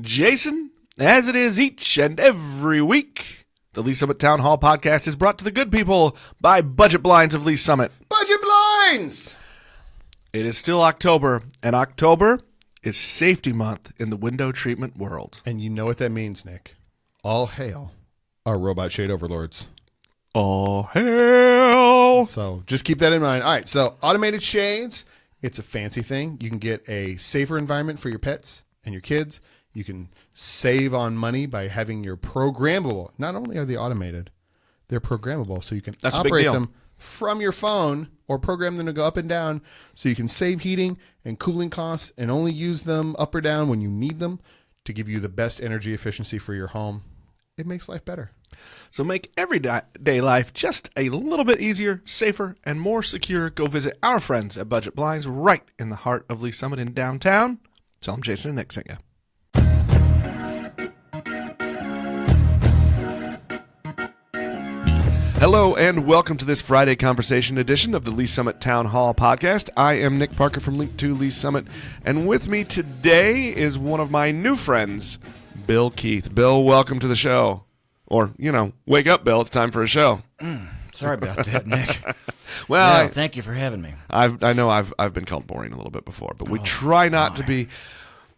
Jason, as it is each and every week, the Lee Summit Town Hall podcast is brought to the good people by Budget Blinds of Lee Summit. Budget Blinds! It is still October, and October is safety month in the window treatment world. And you know what that means, Nick. All hail our robot shade overlords. All hail! So just keep that in mind. All right, so automated shades, it's a fancy thing. You can get a safer environment for your pets and your kids. You can save on money by having your programmable. Not only are they automated, they're programmable, so you can operate them from your phone or program them to go up and down, so you can save heating and cooling costs and only use them up or down when you need them to give you the best energy efficiency for your home. It makes life better. So make everyday life just a little bit easier, safer, and more secure. Go visit our friends at Budget Blinds right in the heart of Lee Summit in downtown. Tell them Jason and Nick sent you. Hello and welcome to this Friday conversation edition of the Lee Summit Town Hall podcast. I am Nick Parker from Link to Lee Summit, and with me today is one of my new friends, Bill Keith. Bill, welcome to the show. Or, wake up, Bill. It's time for a show. Sorry about that, Nick. Well, thank you for having me. I know I've been called boring a little bit before, but we try not to be.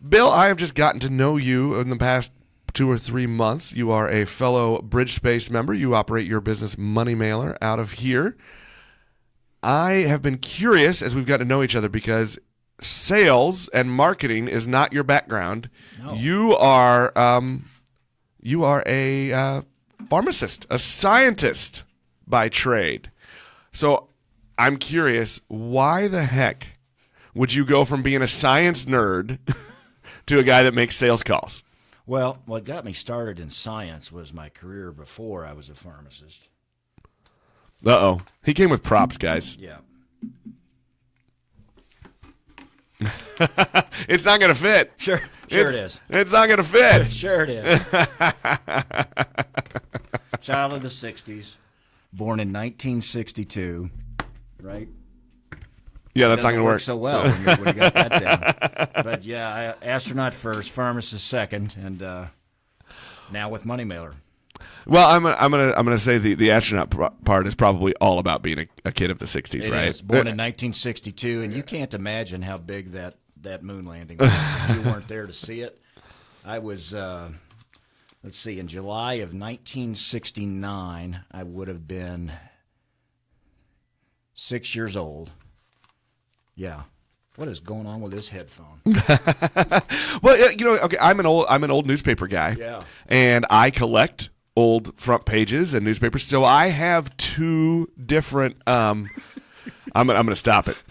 Bill, I have just gotten to know you in the past 2 or 3 months. You are a fellow BridgeSpace member. You operate your business Money Mailer out of here. I have been curious as we've got to know each other because sales and marketing is not your background. No. You are a pharmacist, a scientist by trade. So I'm curious, why the heck would you go from being a science nerd to a guy that makes sales calls? Well, what got me started in science was my career before I was a pharmacist. Uh-oh. He came with props, guys. Yeah. It's not going to fit. Sure it is. It's not going to fit. Sure it is. Child of the 60s, born in 1962, right? Yeah, that's not going to work. So well when you got that down. But yeah, astronaut first, pharmacist second, and now with Money Mailer. Well, I'm gonna say the astronaut part is probably all about being a kid of the 60s, It right? is. Born in 1962, and you can't imagine how big that moon landing was if you weren't there to see it. I was, let's see, in July of 1969, I would have been 6 years old. Yeah. What is going on with this headphone? Well, okay, I'm an old newspaper guy. Yeah. And I collect old front pages and newspapers. So I have 2 different I'm going to stop it.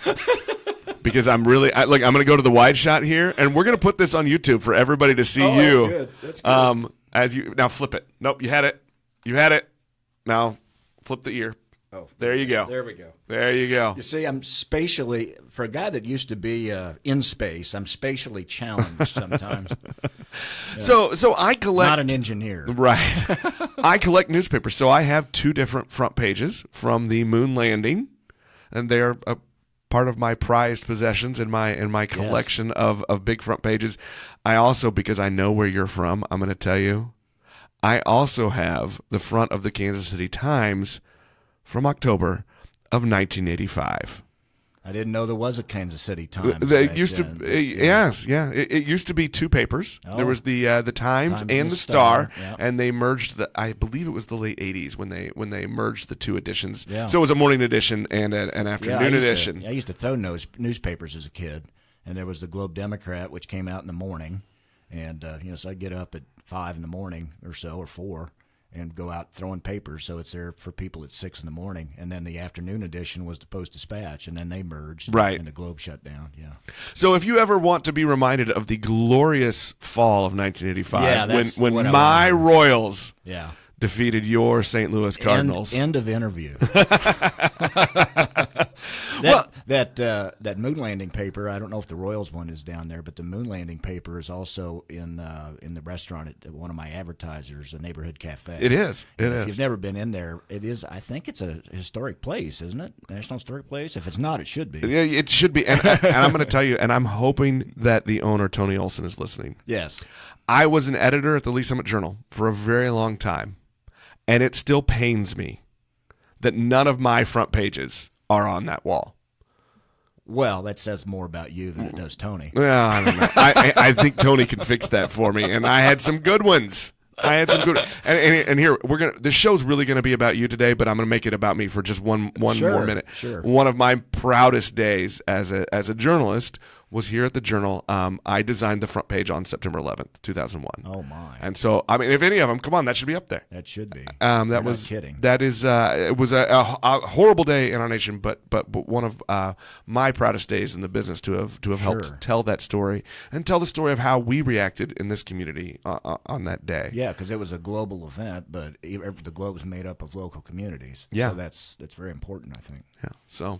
Because I'm going to go to the wide shot here, and we're going to put this on YouTube for everybody to see you. That's good. That's good. Now flip it. Nope, you had it. Now flip the ear. Oh, there you go. There we go. There you go. You see, I'm spatially, for a guy that used to be in space, I'm spatially challenged sometimes. Yeah. So I collect. Not an engineer. Right. I collect newspapers. So I have 2 different front pages from the moon landing, and they're a part of my prized possessions in my collection of big front pages. I also, because I know where you're from, I'm going to tell you, I also have the front of the Kansas City Times from October of 1985. I didn't know there was a Kansas City Times. It used to, yes, yeah. It used to be 2 papers. Oh. There was the Times and the Star, and they merged I believe it was the late '80s when they merged the 2 editions. Yeah. So it was a morning edition and an afternoon edition. I used to throw newspapers as a kid, and there was the Globe Democrat, which came out in the morning, and so I'd get up at 5 in the morning or so, or 4. And go out throwing papers, so it's there for people at 6 in the morning. And then the afternoon edition was the Post-Dispatch, and then they merged, right, and the Globe shut down. Yeah. So if you ever want to be reminded of the glorious fall of 1985, when my Royals defeated your St. Louis Cardinals. End of interview. That moon landing paper. I don't know if the Royals one is down there, but the moon landing paper is also in the restaurant at one of my advertisers, a neighborhood cafe. It is. If you've never been in there, it is. I think it's a historic place, isn't it? National Historic Place. If it's not, it should be. Yeah, it should be. And I'm going to tell you, and I'm hoping that the owner, Tony Olson, is listening. Yes. I was an editor at the Lee Summit Journal for a very long time, and it still pains me that none of my front pages are on that wall. Well, that says more about you than it does Tony. Well, I don't know. I think Tony can fix that for me, and I had some good ones. And here this show's really gonna be about you today, but I'm gonna make it about me for just one more minute. Sure. One of my proudest days as a journalist was here at the Journal. I designed the front page on September 11th, 2001. Oh my! And so, I mean, if any of them, come on, that should be up there. That should be. That was not kidding. That is. It was a horrible day in our nation, but one of my proudest days in the business to have helped tell that story and tell the story of how we reacted in this community on that day. Yeah, because it was a global event, but the globe is made up of local communities. Yeah, so that's very important, I think. Yeah. So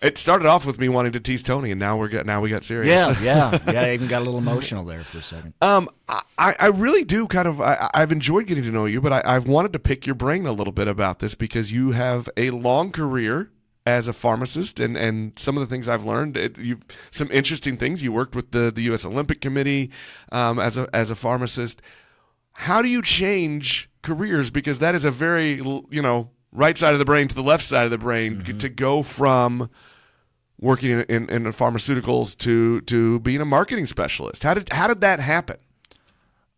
it started off with me wanting to tease Tony, and now we got serious. Yeah. I even got a little emotional there for a second. I really do kind of. I've enjoyed getting to know you, but I've wanted to pick your brain a little bit about this because you have a long career as a pharmacist, and some of the things I've learned, you've some interesting things. You worked with the U.S. Olympic Committee as a pharmacist. How do you change careers? Because that is a very right side of the brain to the left side of the brain to go from working in pharmaceuticals to being a marketing specialist. How did that happen?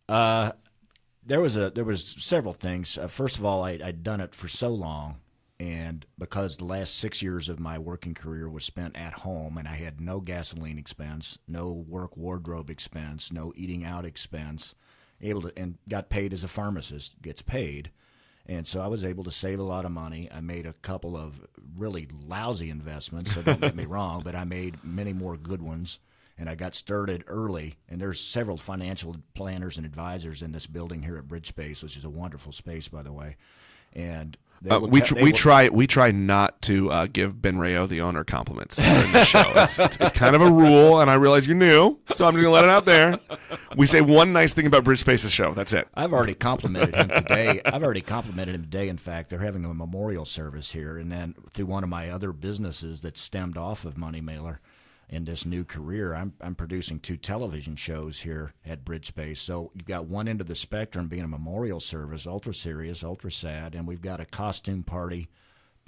There was several things. First of all, I'd done it for so long, and because the last 6 years of my working career was spent at home, and I had no gasoline expense, no work wardrobe expense, no eating out expense, and got paid as a pharmacist gets paid. And so I was able to save a lot of money. I made a couple of really lousy investments, so don't get me wrong, but I made many more good ones. And I got started early. And there's several financial planners and advisors in this building here at BridgeSpace, which is a wonderful space, by the way. And we try not to give Ben Rayo, the owner, compliments during the show. It's kind of a rule, and I realize you're new, so I'm just gonna let it out there. We say one nice thing about BridgeSpace's show. That's it. I've already complimented him today. In fact, they're having a memorial service here, and then through one of my other businesses that stemmed off of Money Mailer in this new career, I'm producing 2 television shows here at BridgeSpace. So you've got one end of the spectrum being a memorial service, ultra serious, ultra sad, and we've got a costume party,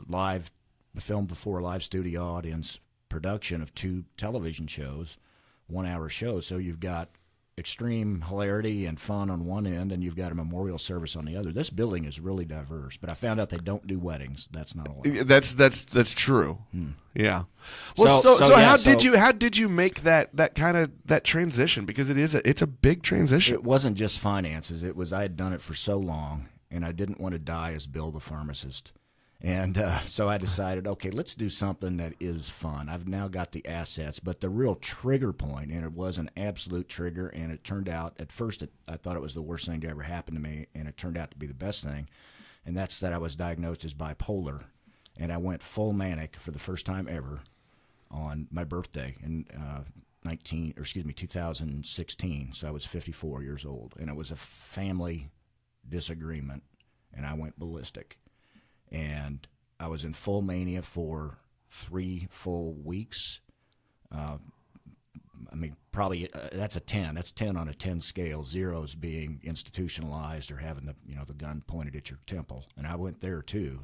live, filmed before a live studio audience production of 2 television shows, 1-hour shows. So you've got extreme hilarity and fun on one end, and you've got a memorial service on the other. This building is really diverse, but I found out they don't do weddings. That's not allowed. That's true. Yeah. Well, so how did you make that kind of that transition? Because it's a big transition. It wasn't just finances. It was I had done it for so long, and I didn't want to die as Bill the pharmacist. And so I decided, okay, let's do something that is fun. I've now got the assets, but the real trigger point, and it was an absolute trigger, and it turned out, at first I thought it was the worst thing to ever happen to me, and it turned out to be the best thing, and that's that I was diagnosed as bipolar, and I went full manic for the first time ever on my birthday in 2016, so I was 54 years old, and it was a family disagreement, and I went ballistic. And I was in full mania for 3 full weeks. Probably that's a 10. That's 10 on a 10 scale. 0s being institutionalized or having the gun pointed at your temple. And I went there too,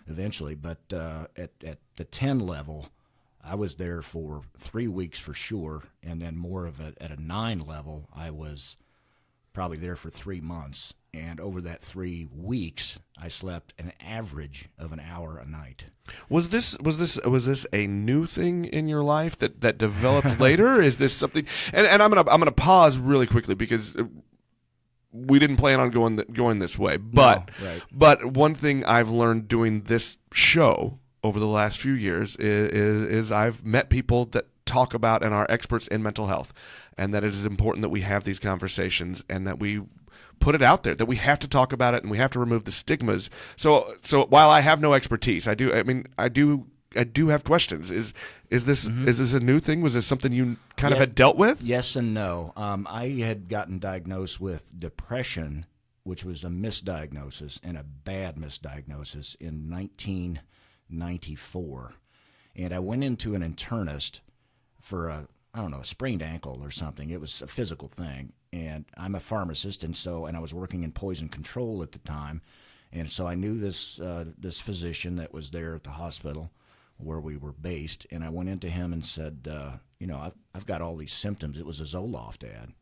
eventually. But at the 10 level, I was there for 3 weeks for sure, and then more of at a 9 level, I was probably there for 3 months. And over that 3 weeks, I slept an average of an hour a night. Was this a new thing in your life that developed later? Is this something? And I'm gonna pause really quickly because we didn't plan on going this way. But no, right. But one thing I've learned doing this show over the last few years is I've met people that talk about and are experts in mental health, and that it is important that we have these conversations and that we put it out there, that we have to talk about it and we have to remove the stigmas. So while I have no expertise, I do do have questions. Is this a new thing? Was this something you kind of had dealt with? Yes and no. I had gotten diagnosed with depression, which was a misdiagnosis and a bad misdiagnosis in 1994. And I went into an internist for a sprained ankle or something. It was a physical thing. And I'm a pharmacist, and I was working in poison control at the time. And so I knew this physician that was there at the hospital where we were based. And I went into him and said, I've got all these symptoms. It was a Zoloft ad.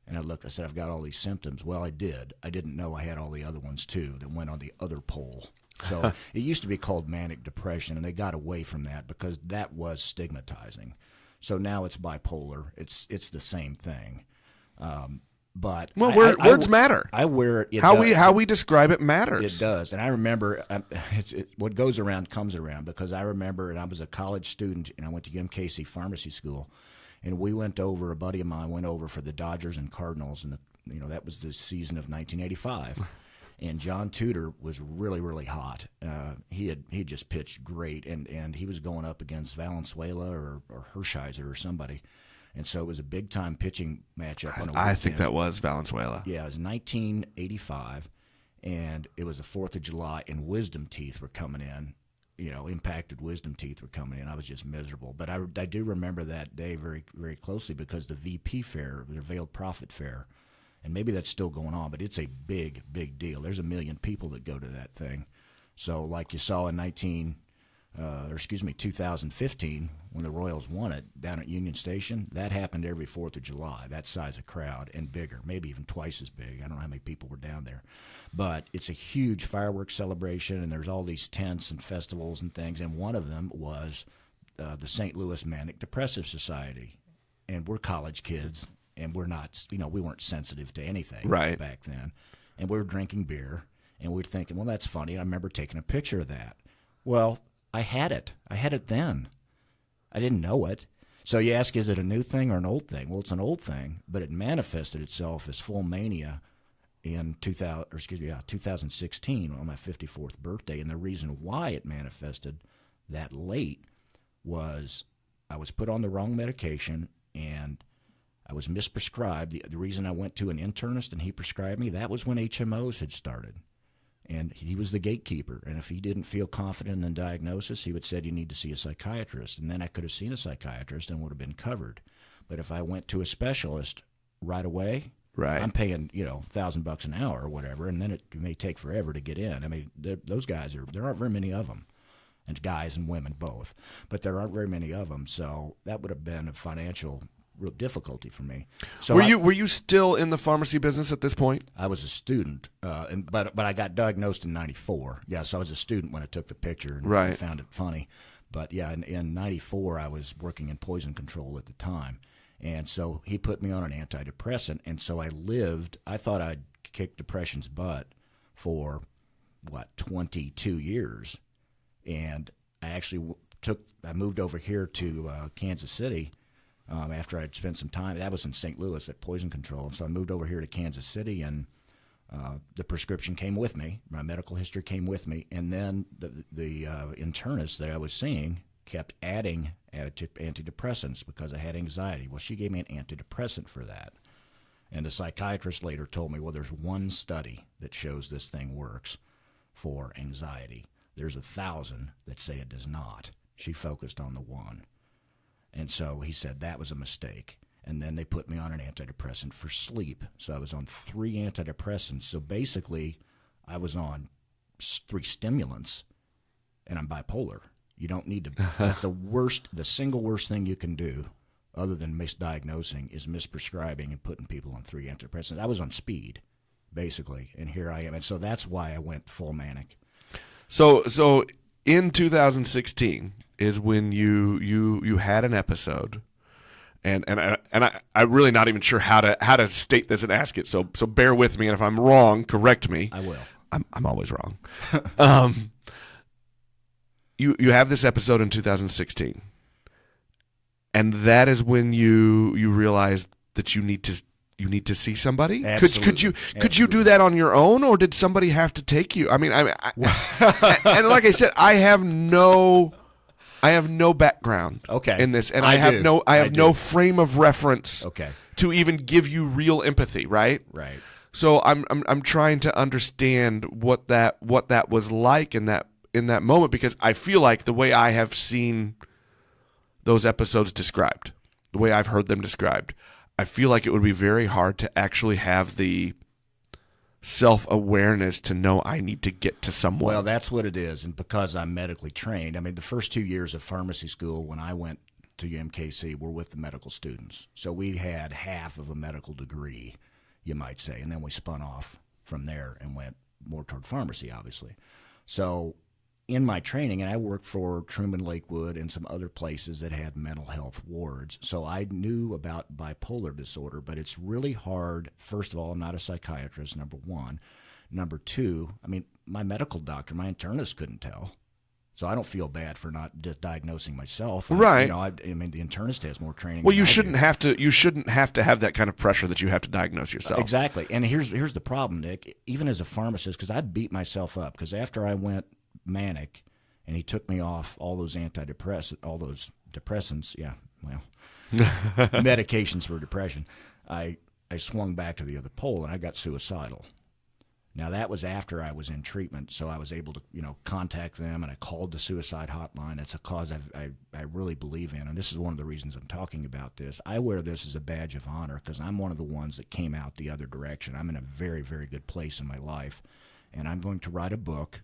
And I said, I've got all these symptoms. Well, I did. I didn't know I had all the other ones, too, that went on the other pole. So it used to be called manic depression, and they got away from that because that was stigmatizing. So now it's bipolar. It's the same thing. But words matter. I wear it. How we describe it matters. It does. And I remember what goes around comes around, because I remember, and I was a college student, and I went to UMKC Pharmacy School, and we went over. A buddy of mine went over for the Dodgers and Cardinals, and that was the season of 1985. And John Tudor was really, really hot. He had just pitched great, and he was going up against Valenzuela or Hershiser or somebody. And so it was a big-time pitching matchup on a weekend. I think that was Valenzuela. Yeah, it was 1985, and it was the 4th of July, and wisdom teeth were coming in. Impacted wisdom teeth were coming in. I was just miserable. But I do remember that day very, very closely, because the VP Fair, the Veiled Prophet Fair, and maybe that's still going on, but it's a big, big deal. There's 1 million people that go to that thing. So like you saw in 2015, when the Royals won it down at Union Station, that happened every 4th of July, that size of crowd, and bigger, maybe even twice as big. I don't know how many people were down there. But it's a huge fireworks celebration, and there's all these tents and festivals and things, and one of them was the St. Louis Manic Depressive Society. And we're college kids, and we're not, we weren't sensitive to anything back then. And we were drinking beer, and we were thinking, well, that's funny. And I remember taking a picture of that. Well, I had it. I had it then. I didn't know it. So you ask, is it a new thing or an old thing? Well, it's an old thing, but it manifested itself as full mania in 2016 on my 54th birthday. And the reason why it manifested that late was I was put on the wrong medication, and I was misprescribed. The reason I went to an internist and he prescribed me, that was when HMOs had started. And he was the gatekeeper. And if he didn't feel confident in the diagnosis, he would say, you need to see a psychiatrist. And then I could have seen a psychiatrist and would have been covered. But if I went to a specialist right away, I'm paying, $1,000 an hour or whatever, and then it may take forever to get in. I mean, those guys there aren't very many of them, and guys and women both. But there aren't very many of them. So that would have been a financial real difficulty for me. So were you still in the pharmacy business at this point? I was a student, but I got diagnosed in '94. Yeah, so I was a student when I took the picture, and I found it funny. But yeah, in '94 I was working in poison control at the time, and so he put me on an antidepressant, and so I thought I'd kick depression's butt for 22 years, and I actually I moved over here to Kansas City. After I'd spent some time, that was in St. Louis at Poison Control. So I moved over here to Kansas City, and the prescription came with me. My medical history came with me. And then the internist that I was seeing kept adding antidepressants because I had anxiety. Well, she gave me an antidepressant for that. And the psychiatrist later told me, well, there's one study that shows this thing works for anxiety. There's 1,000 that say it does not. She focused on the one. And so he said that was a mistake. And then they put me on an antidepressant for sleep. So I was on 3 antidepressants. So basically, I was on 3 stimulants, and I'm bipolar. You don't need to. That's the single worst thing you can do, other than misdiagnosing, is misprescribing and putting people on 3 antidepressants. I was on speed, basically, and here I am. And so that's why I went full manic. So in 2016 is when you had an episode, and I'm really not even sure how to state this and ask it. So bear with me, and if I'm wrong, correct me. I will. I'm always wrong. You have this episode in 2016, and that is when you realize that you need to see somebody. Absolutely. Could you do that on your own, or did somebody have to take you? I mean, and like I said, I have no I have no background Okay. in this, and I I have do. I no do. frame of reference Okay. to even give you real empathy, right? Right. So I'm trying to understand what that was like in that moment, because I feel like the way I have seen those episodes described, the way I've heard them described, I feel like it would be very hard to actually have the self-awareness to know I need to get to someone. Well, that's what it is, and because I'm medically trained, I mean, the first 2 years of pharmacy school when I went to UMKC were with the medical students. So we had half of a medical degree, you might say, and then we spun off from there and went more toward pharmacy, obviously. So in my training, and I worked for Truman Lakewood and some other places that had mental health wards, so I knew about bipolar disorder, but it's really hard. First of all, I'm not a psychiatrist, number one. Number two, I mean, my medical doctor, my internist couldn't tell. So I don't feel bad for not diagnosing myself. Right. I mean, the internist has more training. Well, than you I shouldn't do. have to. You shouldn't have to have that kind of pressure that you have to diagnose yourself. Exactly. And here's the problem, Nick. Even as a pharmacist, because I beat myself up, because after I went manic, and he took me off all those depressants. Yeah, well, medications for depression. I swung back to the other pole, and I got suicidal. Now, that was after I was in treatment, so I was able to, contact them, and I called the suicide hotline. It's a cause I really believe in, and this is one of the reasons I'm talking about this. I wear this as a badge of honor because I'm one of the ones that came out the other direction. I'm in a very, very good place in my life, and I'm going to write a book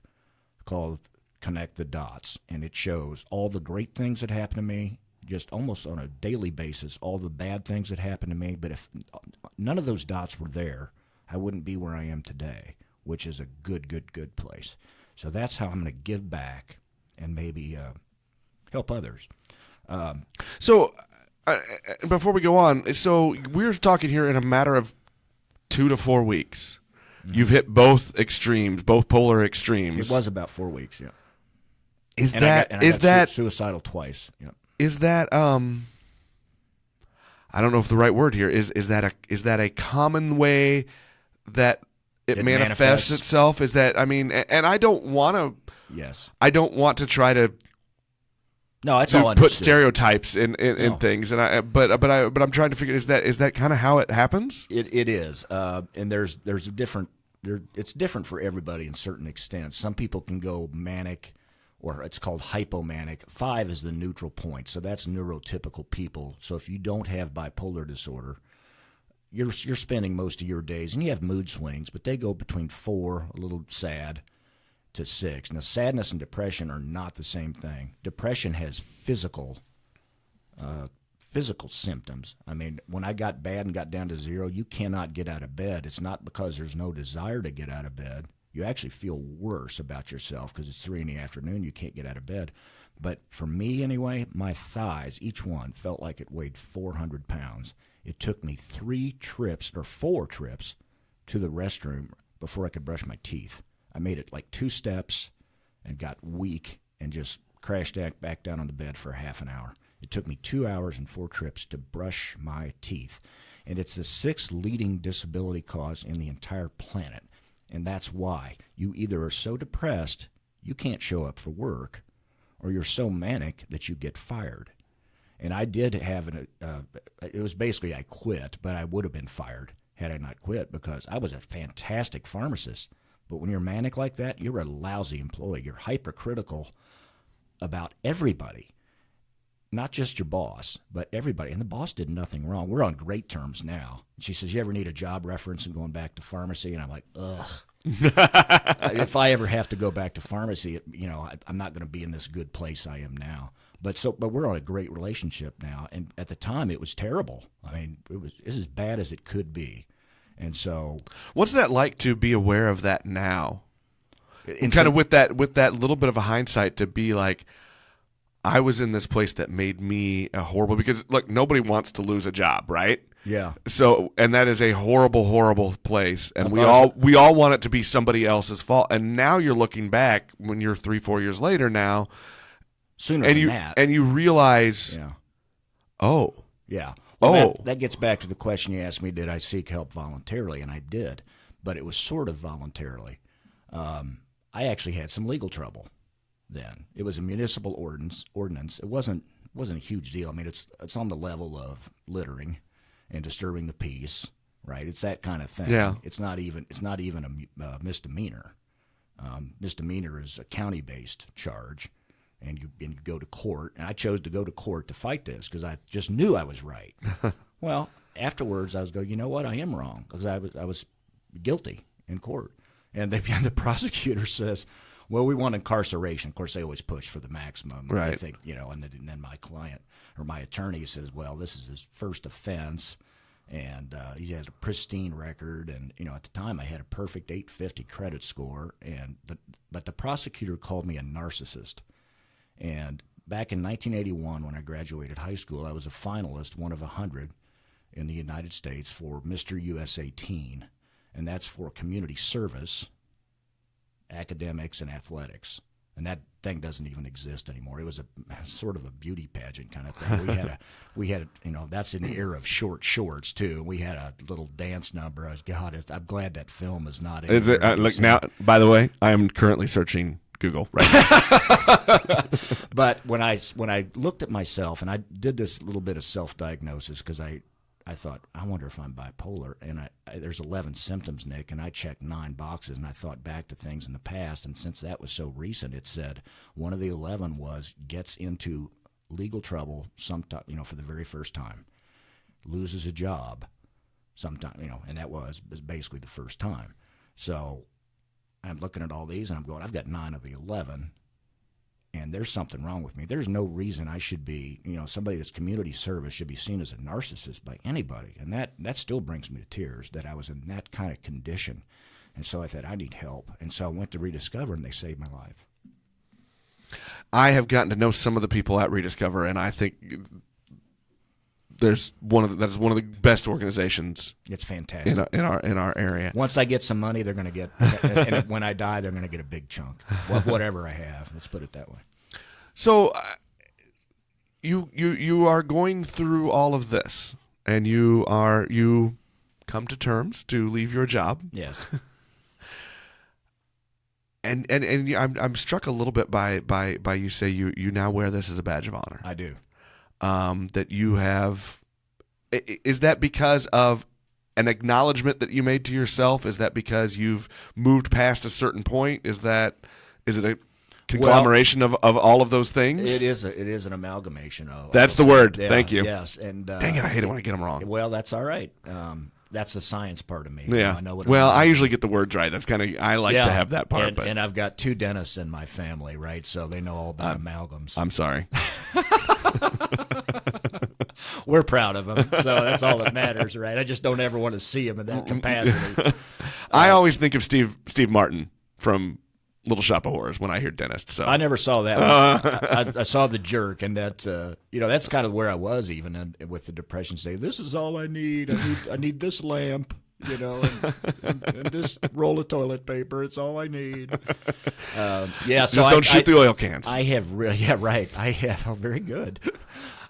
called Connect the Dots, and it shows all the great things that happened to me, just almost on a daily basis, all the bad things that happened to me. But if none of those dots were there, I wouldn't be where I am today, which is a good place. So that's how I'm going to give back and maybe help others. So before we go on, so we're talking here in a matter of 2 to 4 weeks. Mm-hmm. You've hit both extremes, both polar extremes. It was about 4 weeks, yeah. Is I that got suicidal twice? Yeah. Is that I don't know if the right word here is that a common way that it manifests itself? Is that, I mean, and I don't want to. Yes. I don't want to try to. No, it's all put understood. stereotypes in things, and but I'm trying to figure, is that kind of how it happens? It is, and there's a different. It's different for everybody in certain extents. Some people can go manic, or it's called hypomanic. 5 is the neutral point, so that's neurotypical people. So if you don't have bipolar disorder, you're spending most of your days, and you have mood swings, but they go between 4, a little sad, to 6. Now, sadness and depression are not the same thing. Depression has physical symptoms. I mean, when I got bad and got down to 0, you cannot get out of bed. It's not because there's no desire to get out of bed. You actually feel worse about yourself because it's 3 in the afternoon, you can't get out of bed. But for me anyway, my thighs, each one, felt like it weighed 400 pounds. It took me 4 trips to the restroom before I could brush my teeth. I made it like 2 steps and got weak and just crashed back down on the bed for a half an hour. It took me 2 hours and 4 trips to brush my teeth. And it's the 6th leading disability cause in the entire planet. And that's why you either are so depressed you can't show up for work, or you're so manic that you get fired. And I did have it was basically I quit, but I would have been fired had I not quit because I was a fantastic pharmacist. But when you're manic like that, you're a lousy employee. You're hypercritical about everybody, not just your boss, but everybody. And the boss did nothing wrong. We're on great terms now. She says, "You ever need a job reference and going back to pharmacy?" And I'm like, ugh. If I ever have to go back to pharmacy, I'm not going to be in this good place I am now. But we're on a great relationship now. And at the time, it was terrible. I mean, it's as bad as it could be. And so, what's that like to be aware of that now? And so, kind of with that little bit of a hindsight to be like, I was in this place that made me a horrible, because look, nobody wants to lose a job, right? Yeah. So, and that is a horrible, horrible place, and we all want it to be somebody else's fault. And now you're looking back when you're 3-4 years later now, sooner and than that, and you realize, yeah, oh, yeah. Well, oh, that gets back to the question you asked me: did I seek help voluntarily? And I did, but it was sort of voluntarily. I actually had some legal trouble then. It was a municipal ordinance. It wasn't a huge deal. I mean, it's on the level of littering and disturbing the peace, right? It's that kind of thing. Yeah. It's not even a misdemeanor. Misdemeanor is a county-based charge, and you go to court. And I chose to go to court to fight this because I just knew I was right. Well, afterwards I was going, you know what? I am wrong because I was guilty in court. And the prosecutor says, well, we want incarceration. Of course, they always push for the maximum. Right. I think, and then my client or my attorney says, well, this is his first offense, and he has a pristine record. And, at the time I had a perfect 850 credit score. But the prosecutor called me a narcissist. And back in 1981, when I graduated high school, I was a finalist, one of 100 in the United States for Mr. USA Teen. And that's for community service, academics, and athletics. And that thing doesn't even exist anymore. It was a sort of a beauty pageant kind of thing. We had that's in the era of short shorts too. We had a little dance number. I'm glad that film is not. Is it? Look now. By the way, I am currently searching Google right now. But when I looked at myself, and I did this little bit of self-diagnosis because I thought, I wonder if I'm bipolar. And there's 11 symptoms, Nick, and I checked 9 boxes, and I thought back to things in the past. And since that was so recent, it said one of the 11 was gets into legal trouble sometime, for the very first time, loses a job sometime, and that was basically the first time. So I'm looking at all these, and I'm going, I've got 9 of the 11. And there's something wrong with me. There's no reason I should be, somebody that's community service should be seen as a narcissist by anybody. And that still brings me to tears that I was in that kind of condition. And so I thought, I need help. And so I went to Rediscover, and they saved my life. I have gotten to know some of the people at Rediscover, and I think that is one of the best organizations. It's fantastic in our area. Once I get some money, they're going to get, and when I die, they're going to get a big chunk of whatever I have. Let's put it that way. So, you are going through all of this, and you come to terms to leave your job. Yes. And I'm struck a little bit by you say you now wear this as a badge of honor. I do. That you have, is that because of an acknowledgement that you made to yourself? Is that because you've moved past a certain point? Is it a conglomeration of all of those things? It is an amalgamation of. That's the word. Yeah, Thank you. Yes, and dang it, I hate it when I get them wrong. Well, that's all right. That's the science part of me. Yeah. I know what. Well, I usually get the words right. That's I like to have that part. And I've got 2 dentists in my family, right? So they know all about amalgams. I'm sorry. We're proud of them, so that's all that matters, right? I just don't ever want to see them in that capacity. I always think of Steve Martin from Little Shop of Horrors when I hear dentist. So I never saw that one. I saw The Jerk, and that's that's kind of where I was even with the depression. Say, this is all I need. I need this lamp, and this roll of toilet paper. It's all I need. So just don't shoot the oil cans. I have right. I have very good.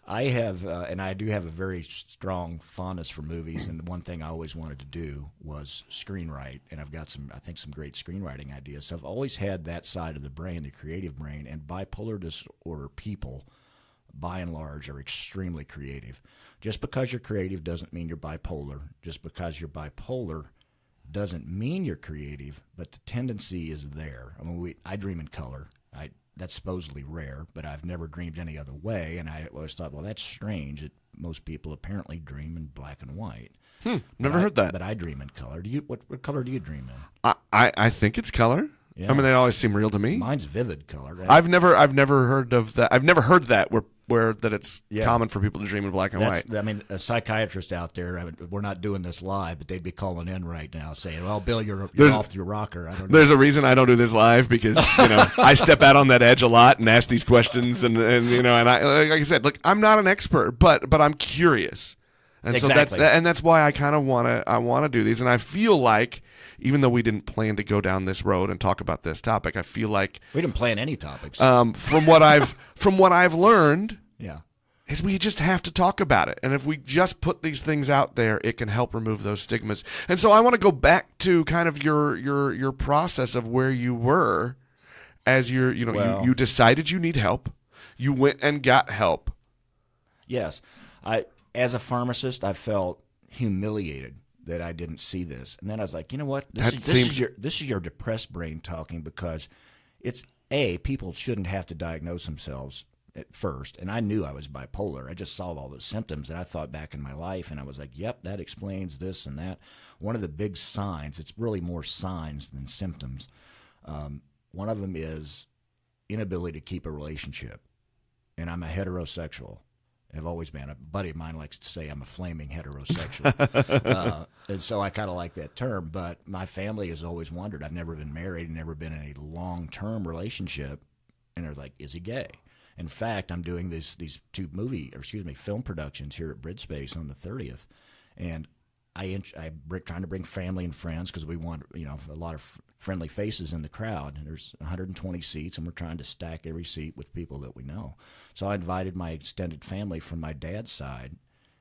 I have, and I do have a very strong fondness for movies. And the one thing I always wanted to do was screenwrite, and I've got some great screenwriting ideas. So I've always had that side of the brain, the creative brain. And bipolar disorder people, by and large, are extremely creative. Just because you're creative doesn't mean you're bipolar. Just because you're bipolar doesn't mean you're creative, but the tendency is there. I mean, I dream in color. That's supposedly rare, but I've never dreamed any other way. And I always thought, well, that's strange that most people apparently dream in black and white. Never heard that. But I dream in color. What color do you dream in? I think it's color. Yeah. I mean, they always seem real to me. Mine's vivid color. Right? I've never heard of that. I've never heard that where that it's common for people to dream in black and white. I mean, a psychiatrist out there. We're not doing this live, but they'd be calling in right now saying, "Well, Bill, you're off your rocker." I don't know. There's a reason I don't do this live because I step out on that edge a lot and ask these questions, and I like I said, look, I'm not an expert, but I'm curious, and exactly. so that's why I kind of want to do these, and I feel like. Even though we didn't plan to go down this road and talk about this topic, I feel like we didn't plan any topics. From what I've learned, yeah, is we just have to talk about it, and if we just put these things out there, it can help remove those stigmas. And so I want to go back to kind of your process of where you were, as you Well- you decided you need help. You went and got help. Yes. As a pharmacist, I felt humiliated that I didn't see this. And then I was like, you know what? This is your depressed brain talking, because it's people shouldn't have to diagnose themselves at first. And I knew I was bipolar. I just saw all those symptoms, and I thought back in my life, and I was like, yep, that explains this and that. One of the big signs, it's really more signs than symptoms. One of them is inability to keep a relationship. And I'm a heterosexual. I've always been. A buddy of mine likes to say I'm a flaming heterosexual. And so I kind of like that term. But my family has always wondered. I've never been married, never been in a long-term relationship. And they're like, is he gay? In fact, I'm doing these two film productions here at BridgeSpace on the 30th. And I'm trying to bring family and friends, because we want a lot of friendly faces in the crowd. And there's 120 seats, and we're trying to stack every seat with people that we know. So I invited my extended family from my dad's side,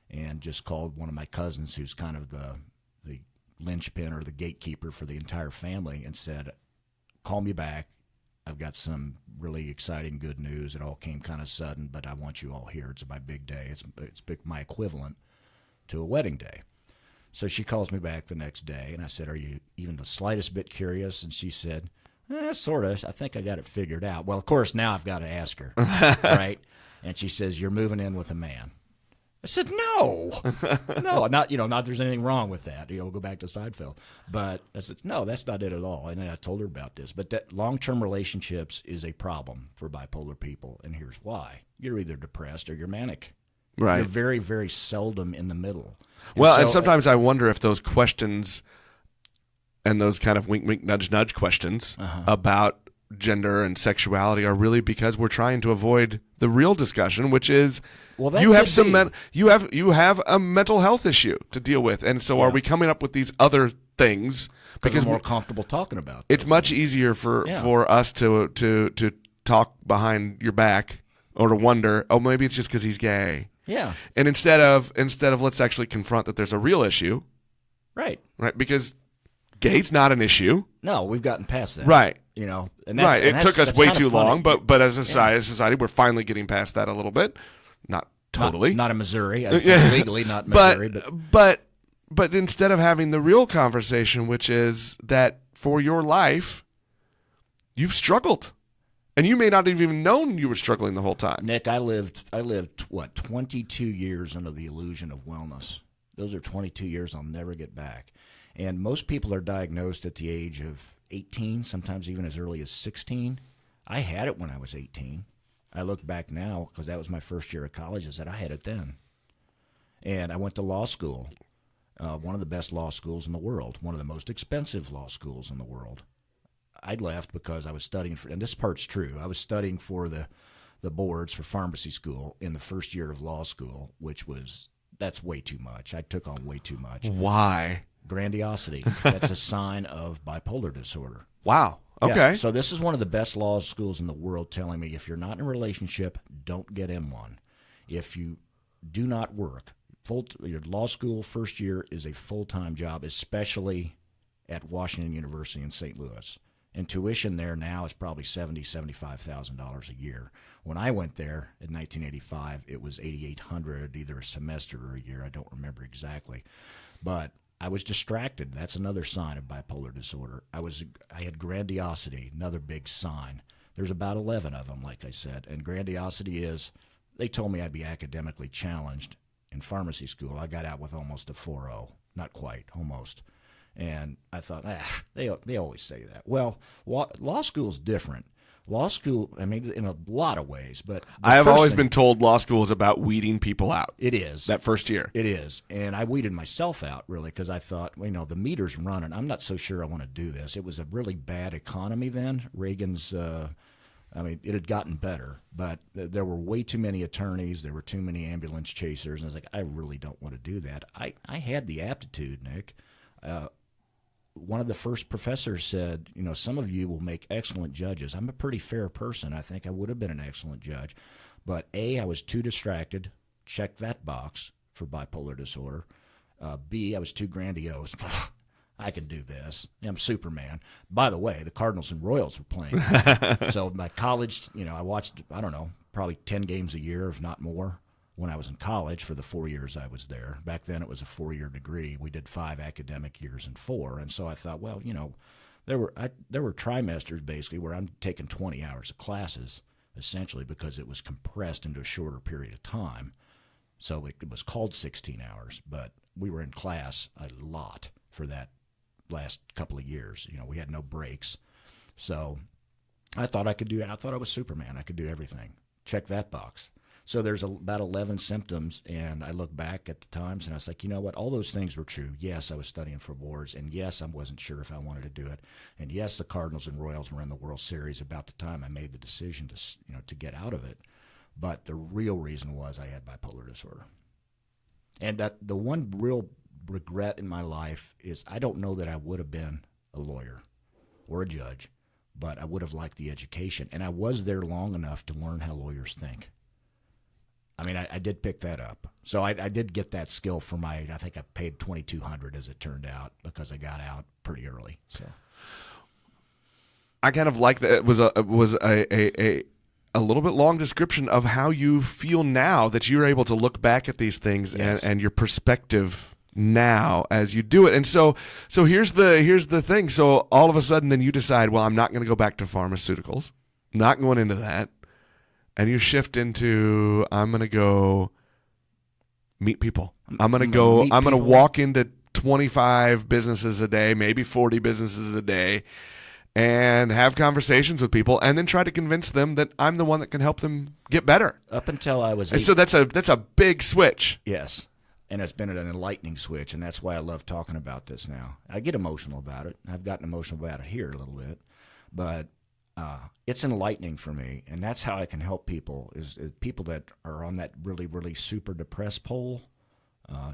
and just called one of my cousins, who's kind of the linchpin or the gatekeeper for the entire family, and said, call me back. I've got some really exciting good news. It all came kind of sudden, but I want you all here. It's my big day. It's my equivalent to a wedding day. So she calls me back the next day, and I said, are you even the slightest bit curious? And she said, sort of. I think I got it figured out. Well, of course, now I've got to ask her, right? And she says, you're moving in with a man. I said, no, not there's anything wrong with that. We'll go back to Seinfeld. But I said, no, that's not it at all. And then I told her about this. But that long-term relationships is a problem for bipolar people, and here's why. You're either depressed or you're manic. Right. You're very, very seldom in the middle. And sometimes I wonder if those questions and those kind of wink, wink, nudge, nudge questions about gender and sexuality are really because we're trying to avoid the real discussion, which is you have a mental health issue to deal with, and so are we coming up with these other things because we're more comfortable talking about it's much easier for us to talk behind your back, or to wonder, oh, maybe it's just because he's gay. Yeah. And instead of let's actually confront that there's a real issue. Right. Right, because gay's not an issue. No, we've gotten past that. Right. And that's, it took us way too long, but as a Yeah. society, we're finally getting past that a little bit. Not totally. Not in Missouri. Legally, not in Missouri. But instead of having the real conversation, which is that for your life, you've struggled. And you may not have even known you were struggling the whole time. Nick, I lived 22 years under the illusion of wellness. Those are 22 years I'll never get back. And most people are diagnosed at the age of 18, sometimes even as early as 16. I had it when I was 18. I look back now, because that was my first year of college, is that I had it then. And I went to law school, one of the best law schools in the world, one of the most expensive law schools in the world. I left because I was studying for, and this part's true, I was studying for the boards for pharmacy school in the first year of law school, that's way too much. I took on way too much. Why? Grandiosity. That's a sign of bipolar disorder. Wow. Okay. Yeah, so this is one of the best law schools in the world telling me if you're not in a relationship, don't get in one. If you do not work, your law school first year is a full-time job, especially at Washington University in St. Louis. And tuition there now is probably $75,000 a year. When I went there in 1985, it was $8,800 either a semester or a year. I don't remember exactly. But I was distracted. That's another sign of bipolar disorder. I had grandiosity, another big sign. There's about 11 of them, like I said. And grandiosity is, they told me I'd be academically challenged in pharmacy school. I got out with almost a 4.0. Not quite, almost. And I thought, they always say that. Well, law school's different. Law school, I mean, in a lot of ways, but I have always been told law school is about weeding people out. It is. That first year. It is. And I weeded myself out, really, because I thought, the meter's running. I'm not so sure I want to do this. It was a really bad economy then. Reagan's, it had gotten better, but there were way too many attorneys. There were too many ambulance chasers. And I was like, I really don't want to do that. I had the aptitude, Nick. One of the first professors said, some of you will make excellent judges. I'm a pretty fair person. I think I would have been an excellent judge. But A, I was too distracted. Check that box for bipolar disorder. B, I was too grandiose. I can do this. I'm Superman. By the way, the Cardinals and Royals were playing. So my college, I watched, I don't know, probably 10 games a year, if not more, when I was in college for the 4 years I was there. Back then it was a 4-year degree. We did 5 academic years and 4. And so I thought, well, there were trimesters basically where I'm taking 20 hours of classes, essentially because it was compressed into a shorter period of time. So it was called 16 hours, but we were in class a lot for that last couple of years. We had no breaks. So I thought I was Superman. I could do everything. Check that box. So there's about 11 symptoms, and I look back at the times, and I was like, you know what? All those things were true. Yes, I was studying for boards, and yes, I wasn't sure if I wanted to do it. And yes, the Cardinals and Royals were in the World Series about the time I made the decision to get out of it. But the real reason was I had bipolar disorder. And that the one real regret in my life is I don't know that I would have been a lawyer or a judge, but I would have liked the education. And I was there long enough to learn how lawyers think. I mean, I did pick that up. So I did get that skill for I think I paid $2,200 as it turned out because I got out pretty early. So I kind of like that. It was a little bit long description of how you feel now that you're able to look back at these things. Yes. and your perspective now as you do it. And so here's the thing. So all of a sudden then you decide, well, I'm not going to go back to pharmaceuticals. Not going into that. And you shift into, I'm going to go meet people. I'm going to walk into 25 businesses a day, maybe 40 businesses a day, and have conversations with people, and then try to convince them that I'm the one that can help them get better. Up until I was 8. And so that's a big switch. Yes. And it's been an enlightening switch, and that's why I love talking about this now. I get emotional about it. I've gotten emotional about it here a little bit. But it's enlightening for me, and that's how I can help people, is people that are on that really, really super depressed pole,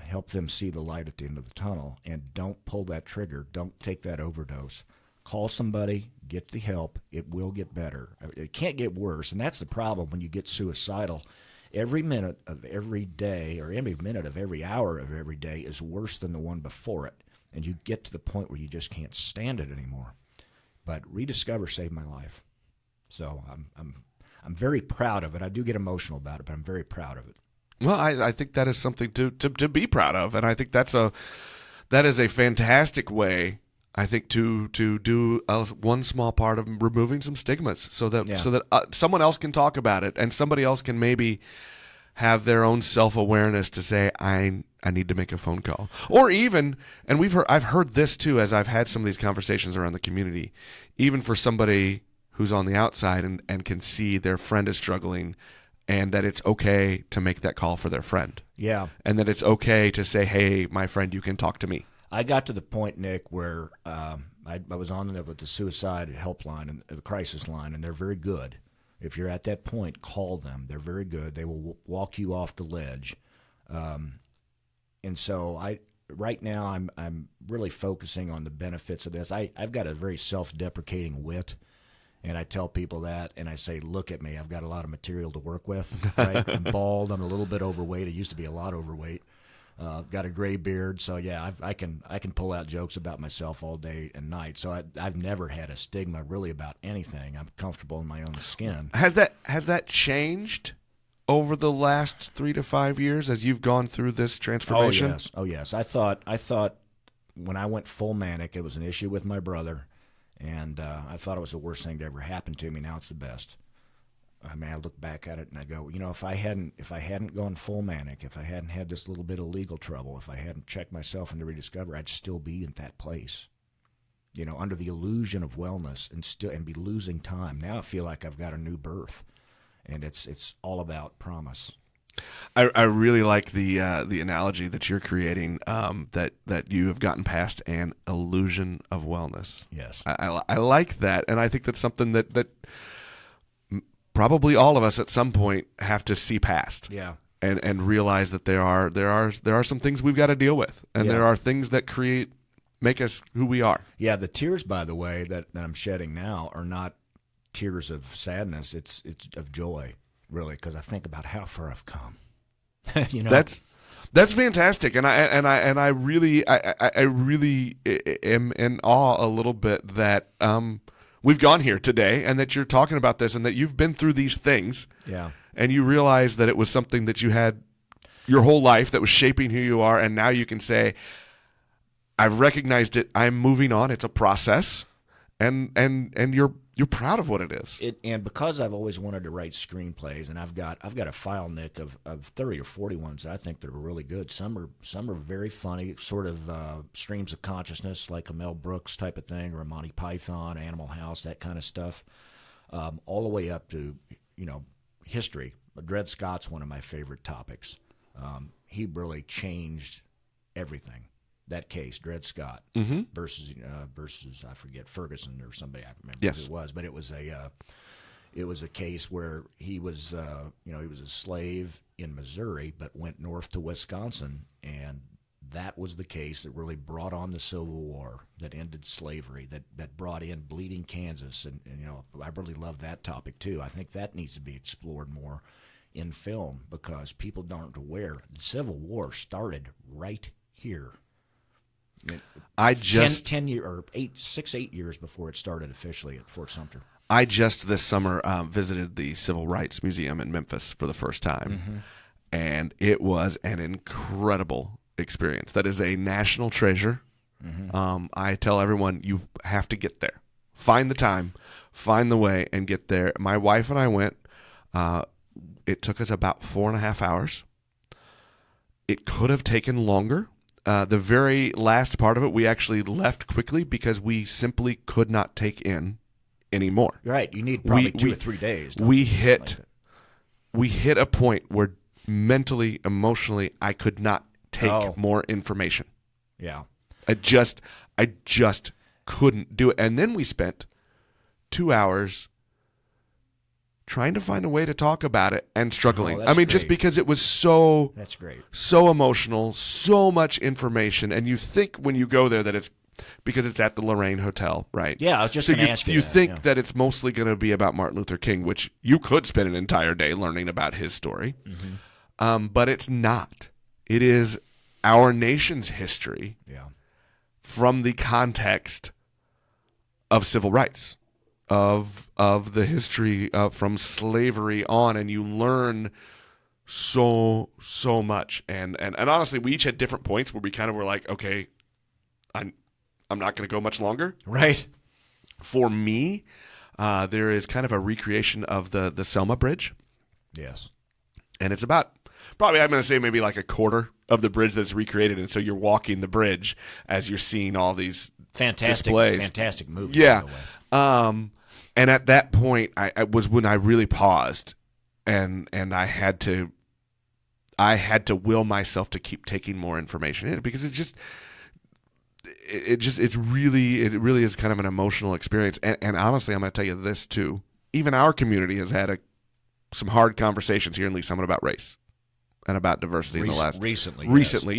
help them see the light at the end of the tunnel, and don't pull that trigger. Don't take that overdose. Call somebody, get the help. It will get better. It can't get worse, and that's the problem when you get suicidal. Every minute of every day, or every minute of every hour of every day is worse than the one before it, and you get to the point where you just can't stand it anymore. But Rediscover saved my life, so I'm very proud of it. I do get emotional about it, but I'm very proud of it. Well, I think that is something to be proud of, and I think that is a fantastic way, I think, to do one small part of removing some stigmas, so that someone else can talk about it, and somebody else can maybe have their own self-awareness to say, I need to make a phone call. Or even, and I've heard this too as I've had some of these conversations around the community, even for somebody who's on the outside and can see their friend is struggling, and that it's okay to make that call for their friend. Yeah. And that it's okay to say, hey, my friend, you can talk to me. I got to the point, Nick, where I was on with the suicide helpline and the crisis line, and they're very good. If you're at that point, call them. They're very good. They will walk you off the ledge. And so right now I'm really focusing on the benefits of this. I've got a very self-deprecating wit, and I tell people that, and I say, look at me. I've got a lot of material to work with. Right? I'm bald. I'm a little bit overweight. I used to be a lot overweight. Got a gray beard, so yeah, I can pull out jokes about myself all day and night. So I've never had a stigma really about anything. I'm comfortable in my own skin. Has that changed over the last 3 to 5 years as you've gone through this transformation? Oh yes. I thought when I went full manic, it was an issue with my brother, and I thought it was the worst thing to ever happen to me. Now it's the best. I mean, I look back at it and I go, if I hadn't gone full manic, if I hadn't had this little bit of legal trouble, if I hadn't checked myself into Rediscover, I'd still be in that place, under the illusion of wellness and be losing time. Now I feel like I've got a new birth, and it's all about promise. I really like the analogy that you're creating, that you have gotten past an illusion of wellness. Yes, I like that, and I think that's something that probably all of us at some point have to see past. Yeah. And realize that there are some things we've got to deal with, and there are things that make us who we are. Yeah, the tears, by the way, that I'm shedding now are not tears of sadness. It's of joy, really, because I think about how far I've come. That's fantastic, and I really am in awe a little bit that we've gone here today, and that you're talking about this, and that you've been through these things, Yeah. and you realize that it was something that you had your whole life that was shaping who you are, and now you can say, I've recognized it. I'm moving on. It's a process, and you're proud of what it is. And because I've always wanted to write screenplays, and I've got a file, Nick, of 30 or 40 ones that I think that are really good. Some are very funny, sort of streams of consciousness, like a Mel Brooks type of thing, or a Monty Python, Animal House, that kind of stuff, all the way up to history. Dred Scott's one of my favorite topics. He really changed everything. That case, Dred Scott versus I forget, Ferguson or somebody, I remember who it was, but it was a case where he was he was a slave in Missouri but went north to Wisconsin, and that was the case that really brought on the Civil War, that ended slavery, that brought in bleeding Kansas, and I really love that topic too. I think that needs to be explored more in film, because people aren't aware the Civil War started right here. I just 10 years or 8 years before it started officially at Fort Sumter. I just this summer visited the Civil Rights Museum in Memphis for the first time, and it was an incredible experience. That is a national treasure. I tell everyone, you have to get there. Find the time, find the way, and get there. My wife and I went. It took us about 4.5 hours. It could have taken longer. The very last part of it, we actually left quickly because we simply could not take in anymore. Right, you need probably 2 or 3 days. We hit a point where mentally, emotionally, I could not take more information. Yeah, I just couldn't do it. And then we spent 2 hours trying to find a way to talk about it and struggling. I mean, just because it was that's great, so emotional, so much information, and you think when you go there that it's because it's at the Lorraine Hotel, right? Yeah, I was just going to ask you. You think that it's mostly going to be about Martin Luther King, which you could spend an entire day learning about his story, but it's not. It is our nation's history from the context of civil rights. Of the history from slavery on, and you learn so much. And honestly, we each had different points where we kind of were like, okay, I'm not going to go much longer. Right. For me, there is kind of a recreation of the Selma Bridge. Yes. And it's about probably, I'm going to say maybe like a quarter of the bridge that's recreated, and so you're walking the bridge as you're seeing all these displays. Fantastic movie. Yeah. By the way. And at that point, I was when I really paused, and I had to will myself to keep taking more information in, because it really is kind of an emotional experience. And honestly, I'm going to tell you this too. Even our community has had some hard conversations here in Lee Summit about race and about diversity in the last recently,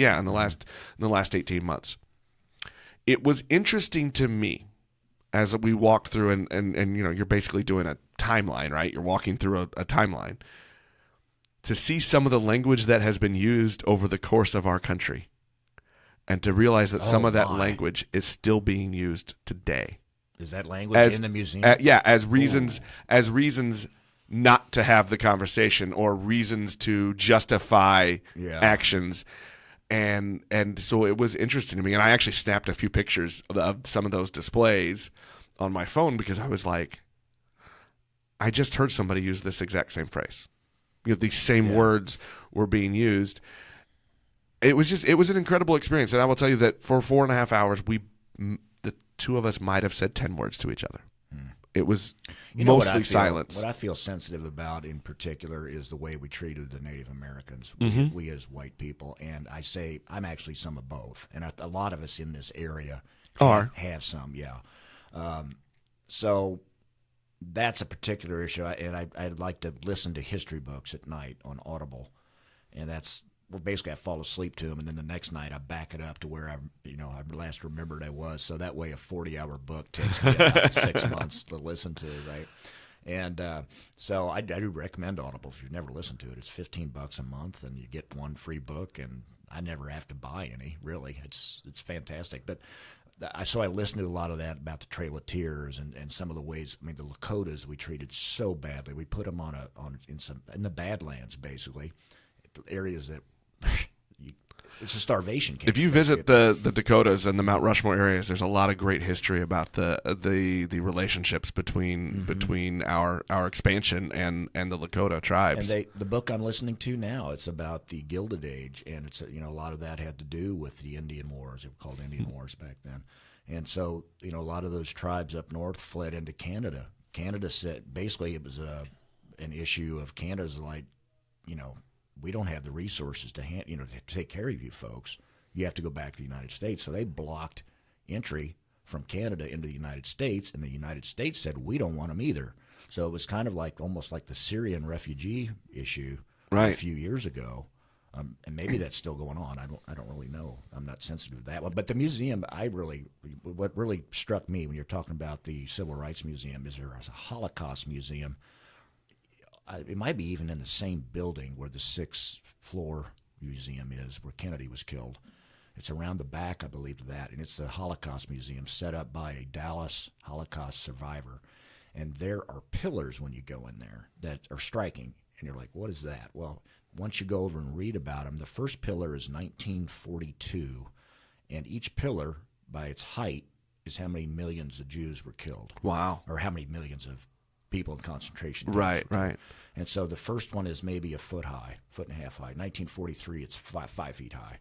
in the last 18 months. It was interesting to me, as we walked through, and you're basically doing a timeline, right? You're walking through a timeline to see some of the language that has been used over the course of our country, and to realize that some of that language is still being used today. Is that language in the museum? As reasons not to have the conversation, or reasons to justify actions. And so it was interesting to me, and I actually snapped a few pictures of some of those displays on my phone, because I was like, I just heard somebody use this exact same phrase. These same words were being used. It was an incredible experience, and I will tell you that for 4.5 hours, the two of us might have said 10 words to each other. It was mostly silence. What I feel sensitive about in particular is the way we treated the Native Americans, we as white people. And I say I'm actually some of both. And a lot of us in this area have some, so that's a particular issue. And I'd like to listen to history books at night on Audible. And that's basically I fall asleep to them, and then the next night I back it up to where I last remembered I was. So that way, a 40-hour book takes me about 6 months to listen to, right? And so I do recommend Audible if you've never listened to it. It's $15 a month, and you get one free book, and I never have to buy any. Really, it's fantastic. But so I listened to a lot of that about the Trail of Tears and some of the ways. I mean, the Lakotas we treated so badly. We put them in the Badlands, basically, areas that. It's a starvation camp. If you visit the Dakotas and the Mount Rushmore areas, there's a lot of great history about the relationships between our expansion and the Lakota tribes. And the book I'm listening to now, it's about the Gilded Age, and it's a lot of that had to do with the Indian Wars. They were called Indian Wars back then, and so a lot of those tribes up north fled into Canada. Canada said basically it was an issue of Canada's like, we don't have the resources to to take care of you folks. You have to go back to the United States. So they blocked entry from Canada into the United States, and the United States said we don't want them either. So it was kind of almost like the Syrian refugee issue a few years ago, and maybe that's still going on. I don't really know. I'm not sensitive to that one. But the museum, what really struck me when you're talking about the Civil Rights Museum is there's a Holocaust museum. It might be even in the same building where the 6th floor museum is, where Kennedy was killed. It's around the back, I believe, of that, and it's the Holocaust Museum set up by a Dallas Holocaust survivor. And there are pillars when you go in there that are striking, and you're like, what is that? Well, once you go over and read about them, the first pillar is 1942, and each pillar, by its height, is how many millions of Jews were killed. Wow. Or how many millions of people in concentration camps. Right. And so the first one is maybe a foot high, 1.5 feet high. 1943, it's 5 feet high.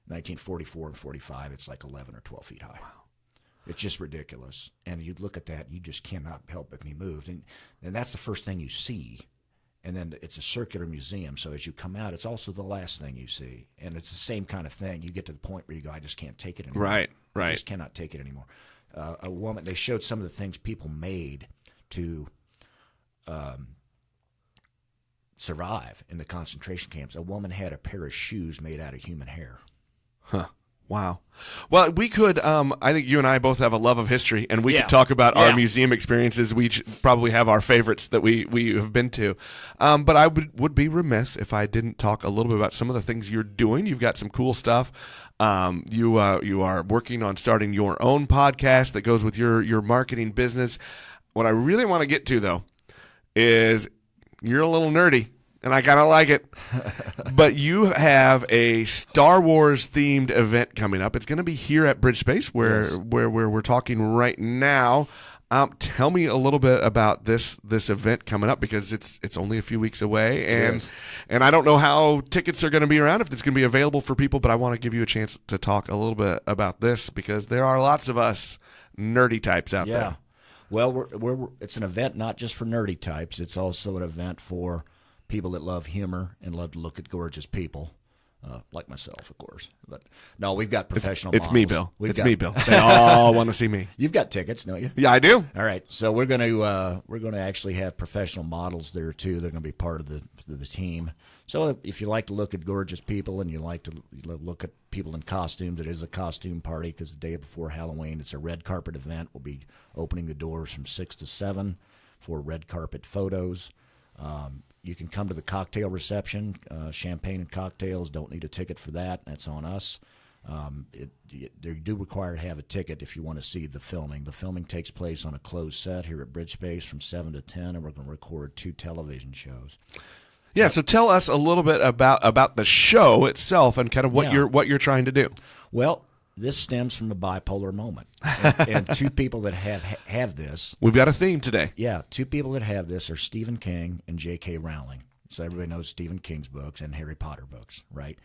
1944 and 45, it's like 11 or 12 feet high. Wow. It's just ridiculous. And you look at that, you just cannot help but be moved. And that's the first thing you see. And then it's a circular museum, so as you come out, it's also the last thing you see. And it's the same kind of thing. You get to the point where you go, I just can't take it anymore. Right. I just cannot take it anymore. A woman, they showed some of the things people made to survive in the concentration camps. A woman had a pair of shoes made out of human hair. Huh. Wow. Well, we could, I think you and I both have a love of history, and we could talk about Yeah. our museum experiences. We probably have our favorites that we have been to. But I would be remiss if I didn't talk a little bit about some of the things you're doing. You've got some cool stuff. You are working on starting your own podcast that goes with your marketing business. What I really want to get to, though, is you're a little nerdy, and I kind of like it. But you have a Star Wars themed event coming up. It's going to be here at Bridge Space, where we're talking right now. Tell me a little bit about this event coming up, because it's only a few weeks away, and I don't know how tickets are going to be around, if it's going to be available for people. But I want to give you a chance to talk a little bit about this, because there are lots of us nerdy types out there. Well, it's an event not just for nerdy types. It's also an event for people that love humor and love to look at gorgeous people, like myself, of course. But no, we've got professional models. It's me, Bill. Me, Bill. They all want to see me. You've got tickets, don't you? Yeah, I do. All right, so we're going to actually have professional models there too. They're going to be part of the team. So if you like to look at gorgeous people and you like to look at people in costumes, it is a costume party, because the day before Halloween, it's a red carpet event. We'll be opening the doors from 6 to 7 for red carpet photos. You can come to the cocktail reception, champagne and cocktails. Don't need a ticket for that. That's on us. They do require to have a ticket if you want to see the filming. The filming takes place on a closed set here at Bridge Space from 7 to 10, and we're going to record 2 television shows. Yeah, so tell us a little bit about the show itself and kind of what you're trying to do. Well, this stems from a bipolar moment, and 2 people that have this. We've got a theme today. Yeah, 2 people that have this are Stephen King and J.K. Rowling. So everybody knows Stephen King's books and Harry Potter books, right?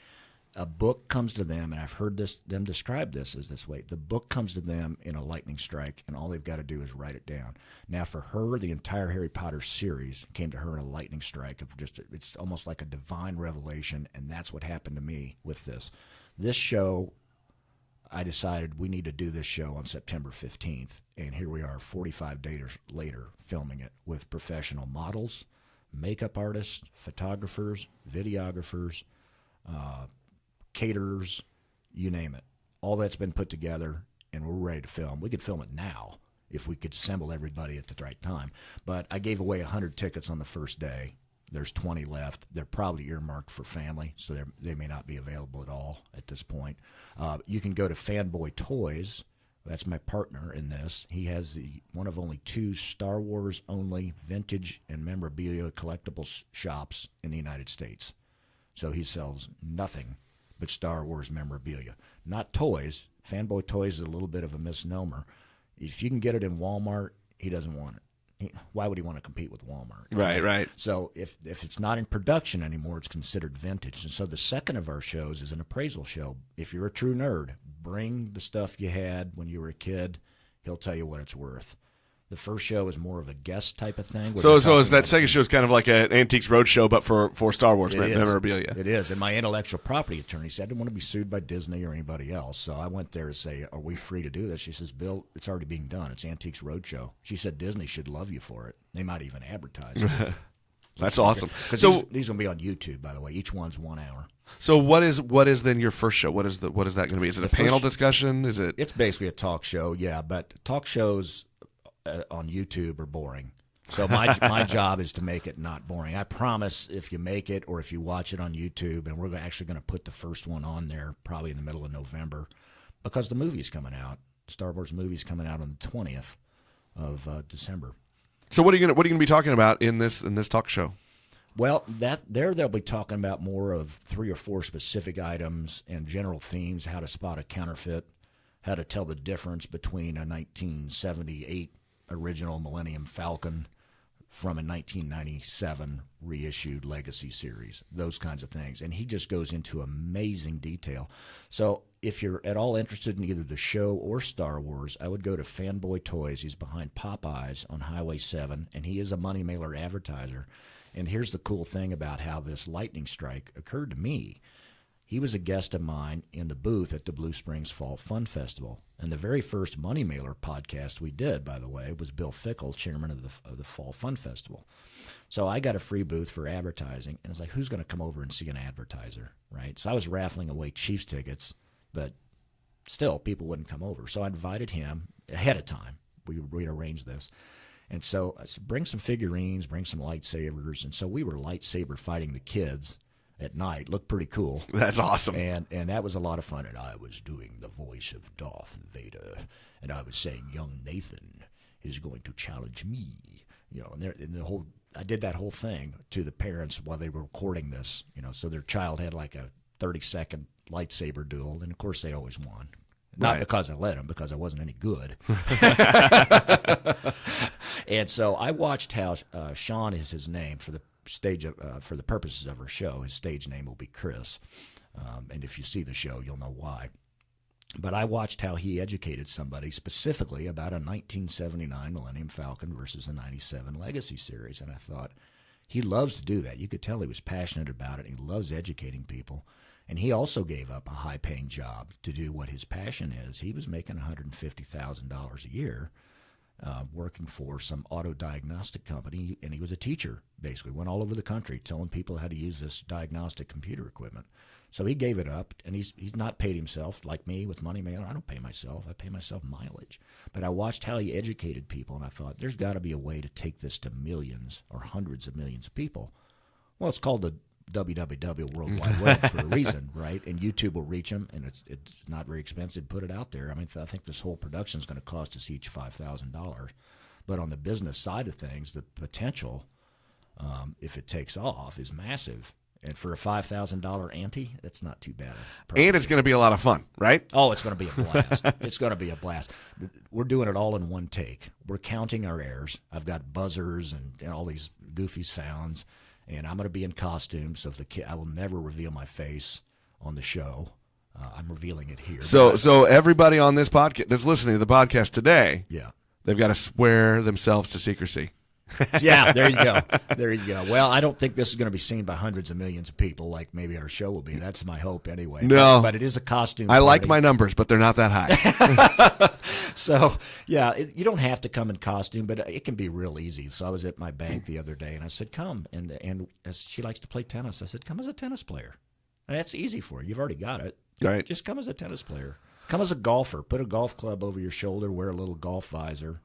A book comes to them, and I've heard them describe this as this way. The book comes to them in a lightning strike, and all they've got to do is write it down. Now, for her, the entire Harry Potter series came to her in a lightning strike of it's almost like a divine revelation, and that's what happened to me with this. This show, I decided we need to do this show on September 15th, and here we are 45 days later filming it with professional models, makeup artists, photographers, videographers, caterers, you name it. All that's been put together, and we're ready to film. We could film it now if we could assemble everybody at the right time. But I gave away 100 tickets on the first day. There's 20 left. They're probably earmarked for family, so they may not be available at all at this point. You can go to Fanboy Toys. That's my partner in this. He has one of only 2 Star Wars only vintage and memorabilia collectibles shops in the United States. So he sells nothing but Star Wars memorabilia, not toys. Fanboy Toys is a little bit of a misnomer. If you can get it in Walmart, he doesn't want it. Why would he want to compete with Walmart? Right. So if it's not in production anymore, it's considered vintage. And so the second of our shows is an appraisal show. If you're a true nerd, bring the stuff you had when you were a kid. He'll tell you what it's worth. The first show is more of a guest type of thing. So is that second show is kind of like an Antiques Roadshow, but for Star Wars memorabilia. It is. And my intellectual property attorney said I didn't want to be sued by Disney or anybody else. So I went there to say, are we free to do this? She says, Bill, it's already being done. It's Antiques Roadshow. She said Disney should love you for it. They might even advertise it. That's awesome. So these are going to be on YouTube, by the way. Each one's 1 hour. So what is then your first show? What is that going to be? Is it a panel discussion? Is it? It's basically a talk show, yeah. But talk shows on YouTube are boring. So my job is to make it not boring. I promise if you make it or if you watch it on YouTube, and we're actually going to put the first one on there probably in the middle of November because the movie's coming out. Star Wars movie's coming out on the 20th of December. So what are you going to be talking about in this talk show? Well, they'll be talking about more of 3 or 4 specific items and general themes, how to spot a counterfeit, how to tell the difference between a 1978 original Millennium Falcon from a 1997 reissued Legacy series, those kinds of things. And he just goes into amazing detail. So if you're at all interested in either the show or Star Wars, I would go to Fanboy Toys. He's behind Popeyes on Highway 7, and he is a money mailer advertiser. And here's the cool thing about how this lightning strike occurred to me. He was a guest of mine in the booth at the Blue Springs Fall Fun Festival. And the very first Money Mailer podcast we did, by the way, was Bill Fickle, chairman of the Fall Fun Festival. So I got a free booth for advertising, and it's like, who's going to come over and see an advertiser, right? So I was raffling away Chiefs tickets, but still, people wouldn't come over. So I invited him ahead of time. We arranged this. And so I said, bring some figurines, bring some lightsabers. And so we were lightsaber fighting the kids at night. Looked pretty cool. That's awesome. And that was a lot of fun. And I was doing the voice of Darth Vader. And I was saying, young Nathan is going to challenge me. You know, and I did that whole thing to the parents while they were recording this. You know, so their child had like a 30-second lightsaber duel. And, of course, they always won. Not because I let them, because I wasn't any good. And so I watched how Sean is his name for the stage for the purposes of our show. His stage name will be Chris, and if you see the show, you'll know why. But I watched how he educated somebody specifically about a 1979 Millennium Falcon versus a 97 Legacy series, and I thought he loves to do that. You could tell he was passionate about it. He loves educating people. And he also gave up a high-paying job to do what his passion is. He was making $150,000 a year working for some auto diagnostic company, and he was a teacher, basically. Went all over the country telling people how to use this diagnostic computer equipment. So he gave it up, and he's not paid himself like me with Money Mailer. I don't pay myself. I pay myself mileage. But I watched how he educated people, and I thought, there's got to be a way to take this to millions or hundreds of millions of people. Well, it's called the WWW World Wide Web for a reason, right? And YouTube will reach them, and it's not very expensive to put it out there. I mean, I think this whole production is going to cost us each $5,000. But on the business side of things, the potential, if it takes off, is massive. And for a $5,000 ante, that's not too bad. And it's going to be a lot of fun, right? Oh, it's going to be a blast. It's going to be a blast. We're doing it all in one take. We're counting our airs. I've got buzzers and all these goofy sounds. And I'm going to be in costume, so I will never reveal my face on the show. I'm revealing it here. So everybody on this podcast that's listening to the podcast today, yeah, they've got to swear themselves to secrecy. Yeah, there you go. There you go. Well, I don't think this is going to be seen by hundreds of millions of people like maybe our show will be. That's my hope anyway. No. But it is a costume I party. like my numbers, but they're not that high. So, yeah, you don't have to come in costume, but it can be real easy. So I was at my bank the other day, and I said, come. And as she likes to play tennis, I said, come as a tennis player. And that's easy for you. You've already got it. Right. Just come as a tennis player. Come as a golfer. Put a golf club over your shoulder, wear a little golf visor.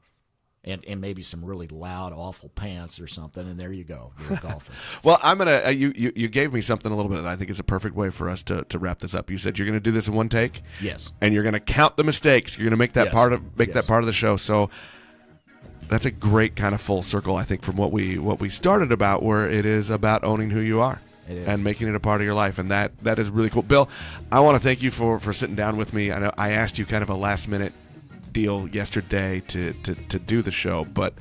and maybe some really loud, awful pants or something, and there you go. You're a golfer. Well, I'm gonna. You gave me something a little bit that I think is a perfect way for us to wrap this up. You said you're gonna do this in one take. Yes. And you're gonna count the mistakes. You're gonna make that that part of the show. So that's a great kind of full circle, I think, from what we started about, where it is about owning who you are. It is. And making it a part of your life, and that is really cool. Bill, I want to thank you for sitting down with me. I know I asked you kind of a last minute deal yesterday to do the show, but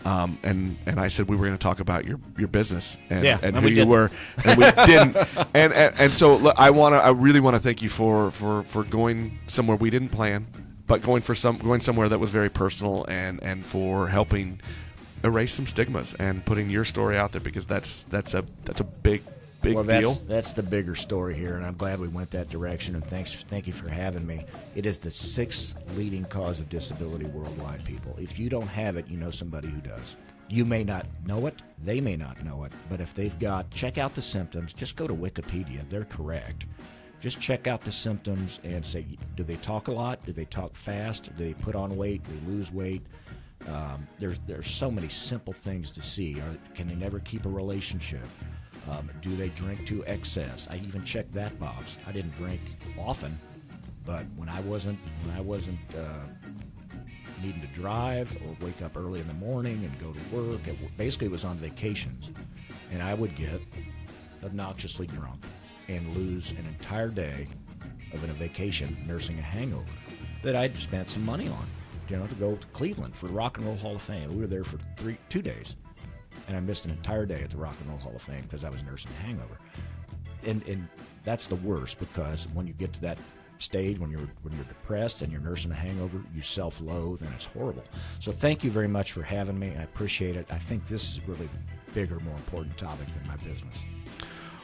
and I said we were going to talk about your business and who you were, and we didn't. And so look, I really want to thank you for going somewhere we didn't plan, but going somewhere that was very personal, and for helping erase some stigmas and putting your story out there, because that's a big deal. That's the bigger story here, and I'm glad we went that direction. And thank you for having me. It is the 6th leading cause of disability worldwide, people. If you don't have it, you know somebody who does. You may not know it, they may not know it, but if they've got, check out the symptoms. Just go to Wikipedia; they're correct. Just check out the symptoms and say, do they talk a lot? Do they talk fast? Do they put on weight? Do they lose weight? There's so many simple things to see. Can they never keep a relationship? Do they drink to excess? I even checked that box. I didn't drink often, but when I wasn't needing to drive or wake up early in the morning and go to work, basically it was on vacations, and I would get obnoxiously drunk and lose an entire day of a vacation nursing a hangover that I'd spent some money on, to go to Cleveland for the Rock and Roll Hall of Fame. We were there for 2 days. And I missed an entire day at the Rock and Roll Hall of Fame because I was nursing a hangover. And that's the worst, because when you get to that stage, when you're depressed and you're nursing a hangover, you self-loathe, and it's horrible. So thank you very much for having me. I appreciate it. I think this is a really bigger, more important topic than my business.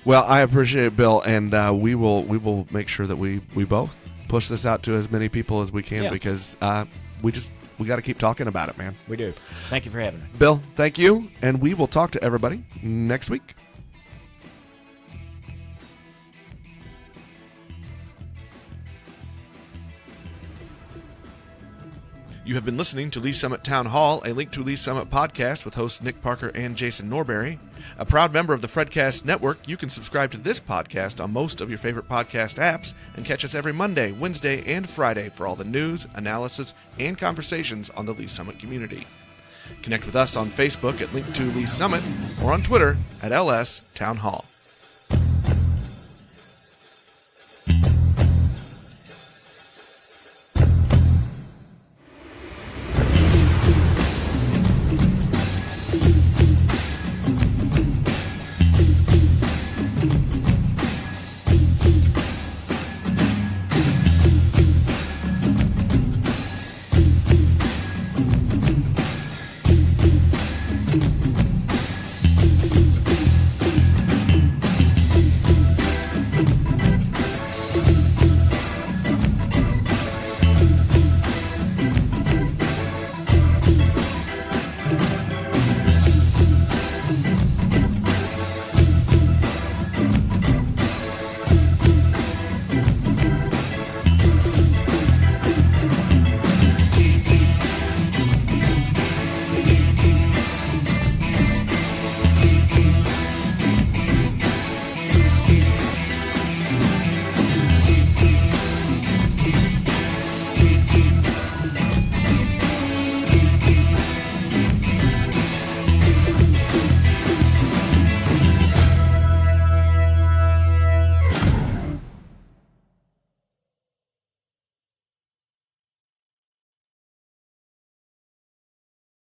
Well, I appreciate it, Bill, and we will make sure that we both push this out to as many people as we can, because we got to keep talking about it, man. We do. Thank you for having me. Bill, thank you, and we will talk to everybody next week. You have been listening to Lee Summit Town Hall, a Link to Lee Summit podcast with hosts Nick Parker and Jason Norberry. A proud member of the Fredcast Network, you can subscribe to this podcast on most of your favorite podcast apps and catch us every Monday, Wednesday, and Friday for all the news, analysis, and conversations on the Lee Summit community. Connect with us on Facebook at Link to Lee Summit or on Twitter at LS Town Hall.